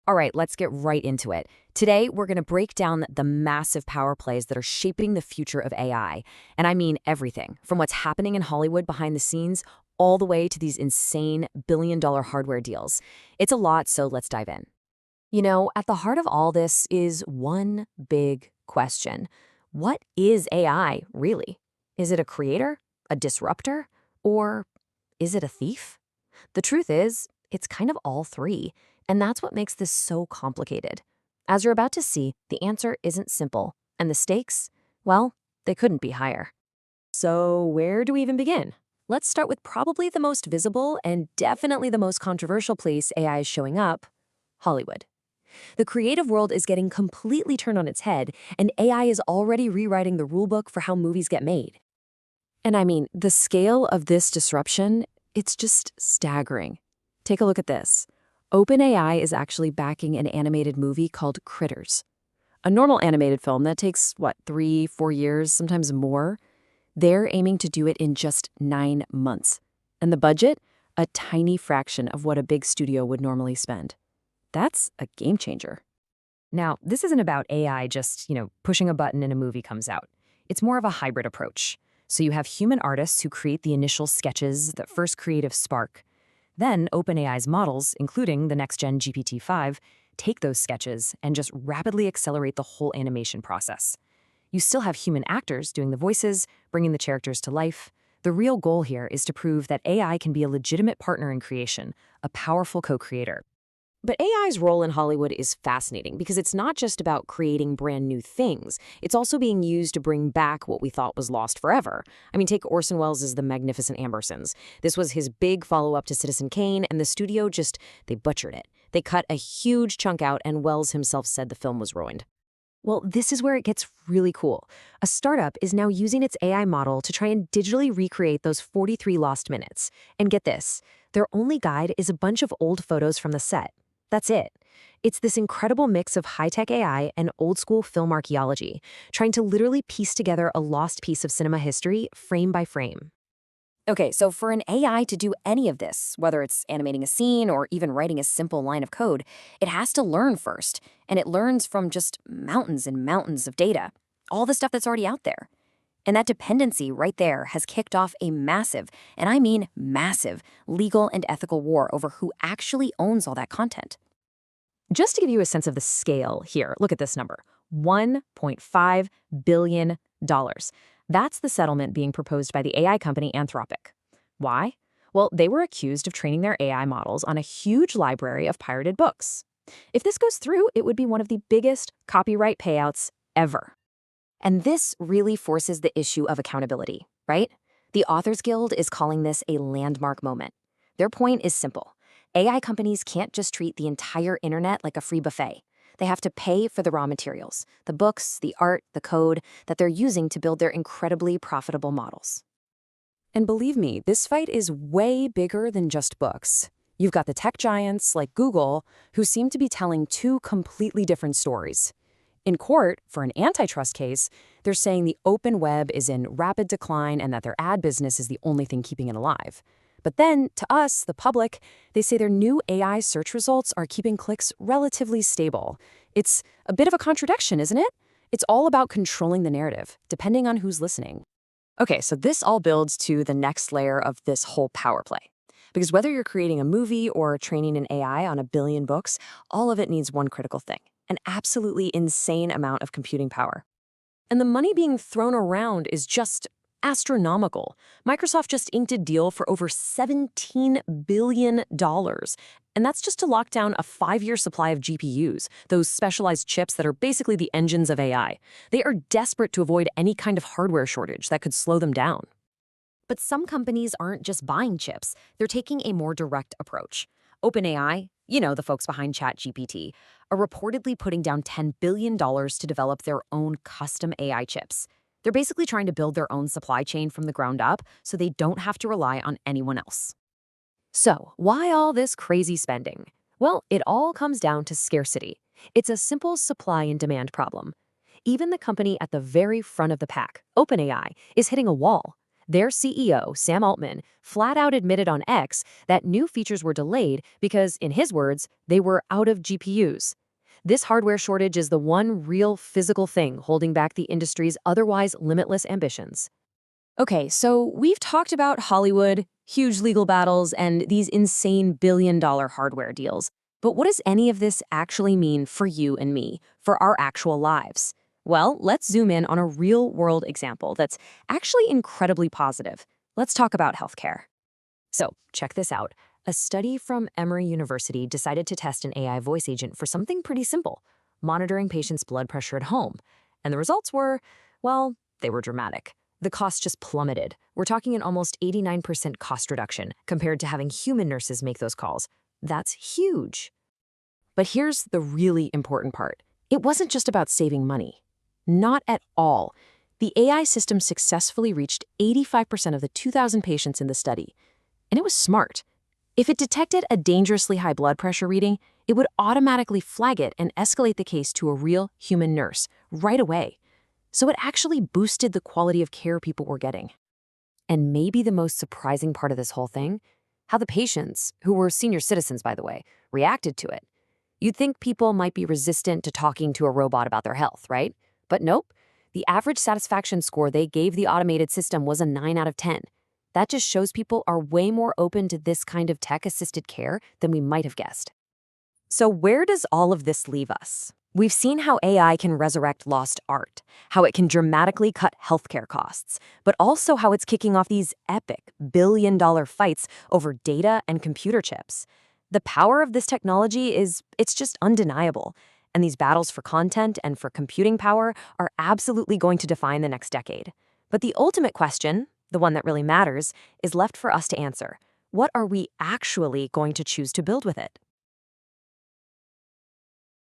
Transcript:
All right, let's get right into it. Today, we're going to break down the massive power plays that are shaping the future of AI. And I mean everything, from what's happening in Hollywood behind the scenes all the way to these insane billion-dollar hardware deals. It's a lot, so let's dive in. At the heart of all this is one big question. What is AI, really? Is it a creator, a disruptor, or is it a thief? The truth is, it's kind of all three, and that's what makes this so complicated. As you're about to see, the answer isn't simple, and the stakes, well, they couldn't be higher. So where do we even begin? Let's start with probably the most visible and definitely the most controversial place AI is showing up, Hollywood. The creative world is getting completely turned on its head, and AI is already rewriting the rulebook for how movies get made. And I mean, the scale of this disruption, it's just staggering. Take a look at this. OpenAI is actually backing an animated movie called Critters. A normal animated film that takes, 3, 4 years, sometimes more. They're aiming to do it in just 9 months. And the budget? A tiny fraction of what a big studio would normally spend. That's a game changer. Now, this isn't about AI just, pushing a button and a movie comes out. It's more of a hybrid approach. So you have human artists who create the initial sketches, that first creative spark. Then OpenAI's models, including the next-gen GPT-5, take those sketches and just rapidly accelerate the whole animation process. You still have human actors doing the voices, bringing the characters to life. The real goal here is to prove that AI can be a legitimate partner in creation, a powerful co-creator. But AI's role in Hollywood is fascinating because it's not just about creating brand new things. It's also being used to bring back what we thought was lost forever. I mean, take Orson Welles' The Magnificent Ambersons. This was his big follow-up to Citizen Kane, and the studio they butchered it. They cut a huge chunk out, and Welles himself said the film was ruined. Well, this is where it gets really cool. A startup is now using its AI model to try and digitally recreate those 43 lost minutes. And get this, their only guide is a bunch of old photos from the set. That's it. It's this incredible mix of high-tech AI and old-school film archaeology, trying to literally piece together a lost piece of cinema history frame by frame. Okay, so for an AI to do any of this, whether it's animating a scene or even writing a simple line of code, it has to learn first, and it learns from just mountains and mountains of data, all the stuff that's already out there. And that dependency right there has kicked off a massive, and I mean massive, legal and ethical war over who actually owns all that content. Just to give you a sense of the scale here, look at this number, $1.5 billion. That's the settlement being proposed by the AI company Anthropic. Why? Well, they were accused of training their AI models on a huge library of pirated books. If this goes through, it would be one of the biggest copyright payouts ever. And this really forces the issue of accountability, right? The Authors Guild is calling this a landmark moment. Their point is simple. AI companies can't just treat the entire internet like a free buffet. They have to pay for the raw materials, the books, the art, the code that they're using to build their incredibly profitable models. And believe me, this fight is way bigger than just books. You've got the tech giants like Google, who seem to be telling two completely different stories. In court, for an antitrust case, they're saying the open web is in rapid decline and that their ad business is the only thing keeping it alive. But then, to us, the public, they say their new AI search results are keeping clicks relatively stable. It's a bit of a contradiction, isn't it? It's all about controlling the narrative, depending on who's listening. Okay, so this all builds to the next layer of this whole power play. Because whether you're creating a movie or training an AI on 1 billion books, all of it needs one critical thing: an absolutely insane amount of computing power. And the money being thrown around is just astronomical. Microsoft just inked a deal for over $17 billion. And that's just to lock down a 5-year supply of GPUs, those specialized chips that are basically the engines of AI. They are desperate to avoid any kind of hardware shortage that could slow them down. But some companies aren't just buying chips. They're taking a more direct approach. OpenAI, the folks behind ChatGPT, are reportedly putting down $10 billion to develop their own custom AI chips. They're basically trying to build their own supply chain from the ground up so they don't have to rely on anyone else. So, why all this crazy spending? Well, it all comes down to scarcity. It's a simple supply and demand problem. Even the company at the very front of the pack, OpenAI, is hitting a wall. Their CEO, Sam Altman, flat out admitted on X that new features were delayed because, in his words, they were out of GPUs. This hardware shortage is the one real physical thing holding back the industry's otherwise limitless ambitions. Okay, so we've talked about Hollywood, huge legal battles, and these insane billion-dollar hardware deals. But what does any of this actually mean for you and me, for our actual lives? Well, let's zoom in on a real-world example that's actually incredibly positive. Let's talk about healthcare. So, check this out. A study from Emory University decided to test an AI voice agent for something pretty simple, monitoring patients' blood pressure at home. And the results were, well, they were dramatic. The cost just plummeted. We're talking an almost 89% cost reduction compared to having human nurses make those calls. That's huge. But here's the really important part. It wasn't just about saving money. Not at all. The AI system successfully reached 85% of the 2,000 patients in the study. And it was smart. If it detected a dangerously high blood pressure reading, it would automatically flag it and escalate the case to a real human nurse right away. So it actually boosted the quality of care people were getting. And maybe the most surprising part of this whole thing, how the patients, who were senior citizens by the way, reacted to it. You'd think people might be resistant to talking to a robot about their health, right? But nope. The average satisfaction score they gave the automated system was a 9 out of 10. That just shows people are way more open to this kind of tech-assisted care than we might have guessed. So where does all of this leave us? We've seen how AI can resurrect lost art, how it can dramatically cut healthcare costs, but also how it's kicking off these epic billion-dollar fights over data and computer chips. The power of this technology it's just undeniable, and these battles for content and for computing power are absolutely going to define the next decade. But the ultimate question, the one that really matters, is left for us to answer. What are we actually going to choose to build with it?